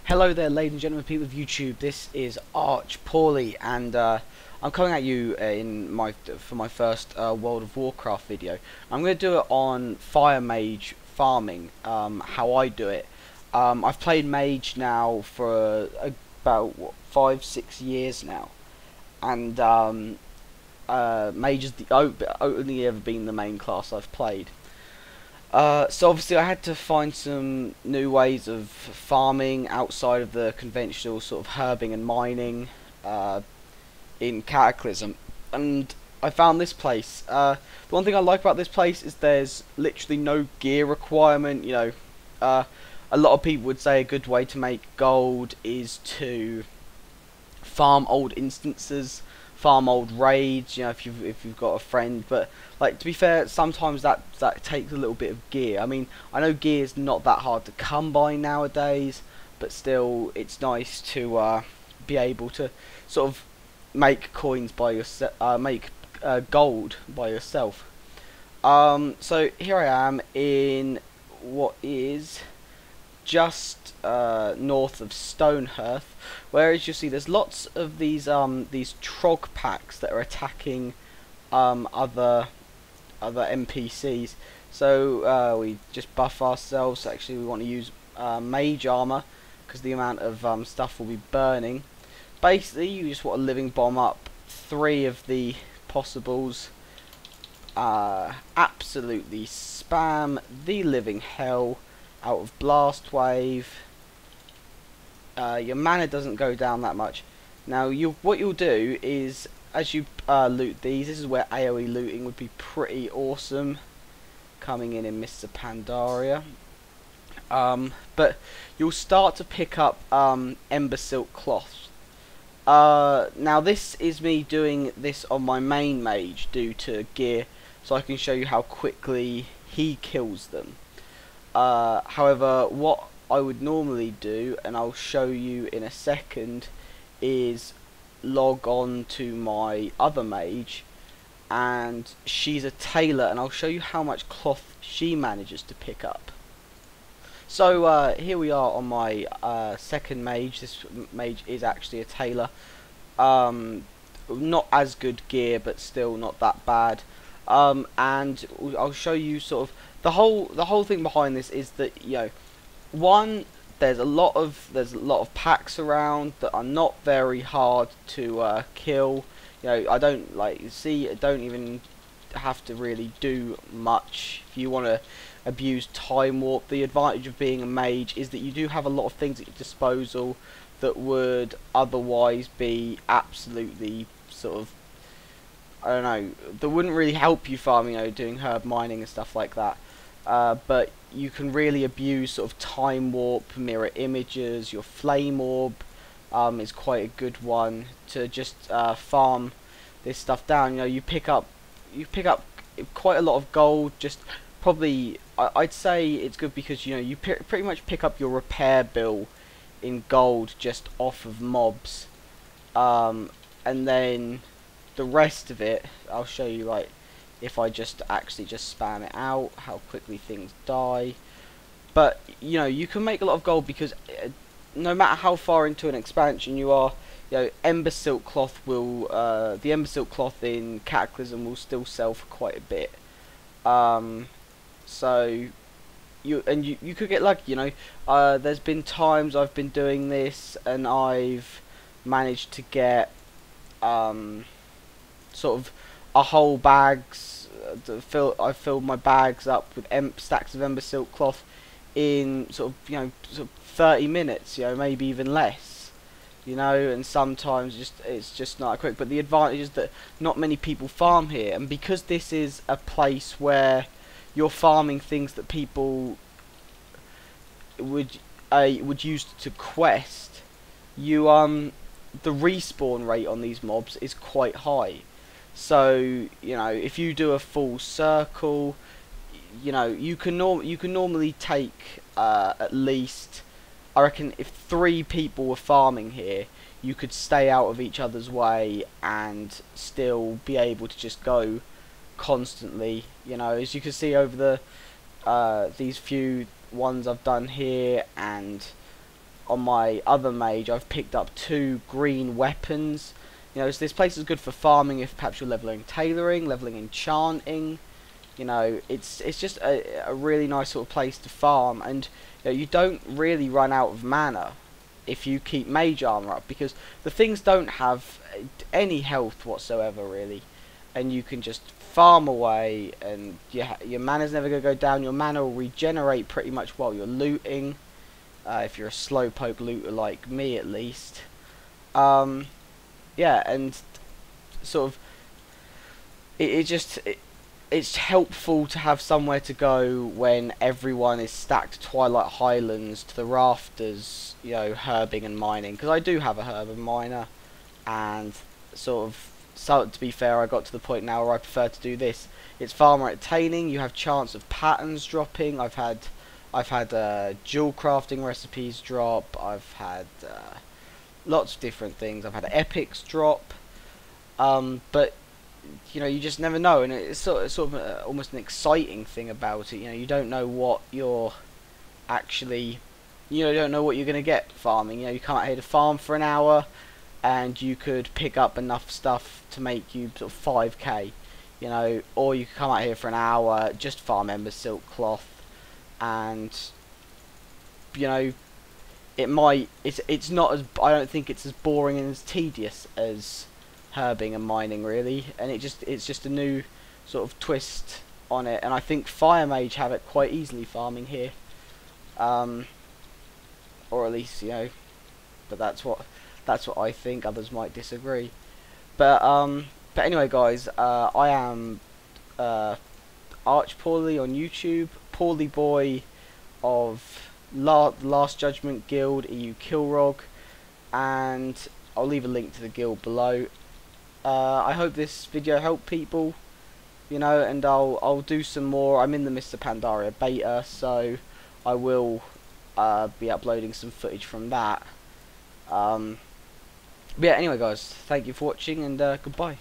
Hello there, ladies and gentlemen, people of YouTube. This is Pauly, and I'm coming at you for my first World of Warcraft video. I'm going to do it on Fire Mage farming, how I do it. I've played Mage now for about 5-6 years now, and Mage is the only ever been the main class I've played. So obviously I had to find some new ways of farming outside of the conventional sort of herbing and mining in Cataclysm, and I found this place. The one thing I like about this place is there's literally no gear requirement. A lot of people would say a good way to make gold is to farm old instances, farm old raids, if you've got a friend. But like, to be fair, sometimes that takes a little bit of gear. I mean, I know gear is not that hard to come by nowadays, but still it's nice to be able to sort of make coins by yourself, make gold by yourself. So here I am in what is just north of Stonehearth, where, as you see, there's lots of these trog packs that are attacking other NPCs. So we just buff ourselves. Actually, we want to use mage armor because the amount of stuff will be burning. Basically, you just want to living bomb up 3 of the possibles. Absolutely spam the living hell out of blast wave. Your mana doesn't go down that much. Now, what you'll do is, as you loot these, this is where AoE looting would be pretty awesome, coming in Mr. Pandaria. But you'll start to pick up Ember Silk cloths. Now, this is me doing this on my main mage due to gear, so I can show you how quickly he kills them. However, what I would normally do, and I'll show you in a second, is log on to my other mage, and she's a tailor, and I'll show you how much cloth she manages to pick up. So here we are on my second mage. This mage is actually a tailor. Not as good gear, but still not that bad. And I'll show you sort of the whole thing behind this is that, one, there's a lot of packs around that are not very hard to kill. I don't even have to really do much if you want to abuse time warp. The advantage of being a mage is that you do have a lot of things at your disposal that would otherwise be absolutely sort of, I don't know, that wouldn't really help you farming, doing herb mining and stuff like that. But you can really abuse sort of time warp, mirror images. Your flame orb is quite a good one to just farm this stuff down. You pick up quite a lot of gold. Just probably, I'd say it's good because you pretty much pick up your repair bill in gold just off of mobs, and then the rest of it I'll show you, like, if I just spam it out, how quickly things die. But you can make a lot of gold because no matter how far into an expansion you are, Ember Silk cloth will the Ember Silk cloth in Cataclysm will still sell for quite a bit. So you could get lucky. There's been times I've been doing this and I've managed to get sort of a whole bags. I've filled my bags up with stacks of Ember Silk cloth in sort of 30 minutes, maybe even less, and sometimes it's just not quick. But the advantage is that not many people farm here, and because this is a place where you're farming things that people would use to quest, the respawn rate on these mobs is quite high. So if you do a full circle, you can normally take at least, I reckon, if 3 people were farming here, you could stay out of each other's way and still be able to just go constantly. As you can see over the these few ones I've done here, and on my other mage, I've picked up 2 green weapons. You know, so this place is good for farming if perhaps you're leveling tailoring, leveling enchanting. You know, it's just a really nice sort of place to farm, and you know, you don't really run out of mana if you keep mage armor up, because the things don't have any health whatsoever really, and you can just farm away, and your mana's never going to go down. Your mana will regenerate pretty much while you're looting, if you're a slowpoke looter like me at least. Yeah, and sort of it's helpful to have somewhere to go when everyone is stacked Twilight Highlands to the rafters, you know, herbing and mining. Because I do have a herb and miner, and sort of, so to be fair, I got to the point now where I prefer to do this. It's far more entertaining. You have chance of patterns dropping. I've had jewel crafting recipes drop. I've had lots of different things. I've had epics drop. But you know, you just never know, and it's sort of almost an exciting thing about it. You know, you don't know what you're actually, you don't know what you're going to get farming. You know, you come out here to farm for an hour, and you could pick up enough stuff to make you sort of 5k. You know, or you could come out here for an hour, just farm ember silk cloth, and you know, it's not as, I don't think it's as boring and as tedious as herbing and mining really, and it's just a new sort of twist on it, and I think fire mage have it quite easily farming here, or at least, you know, but that's what I think. Others might disagree, but anyway guys, I am Arch Pauly on YouTube, Paulyboy of Last Judgement Guild EU Kilrogg, and I'll leave a link to the guild below. I hope this video helped people, you know, and I'll do some more. I'm in the Mr. Pandaria beta, so I will be uploading some footage from that. But yeah, anyway guys, thank you for watching, and goodbye.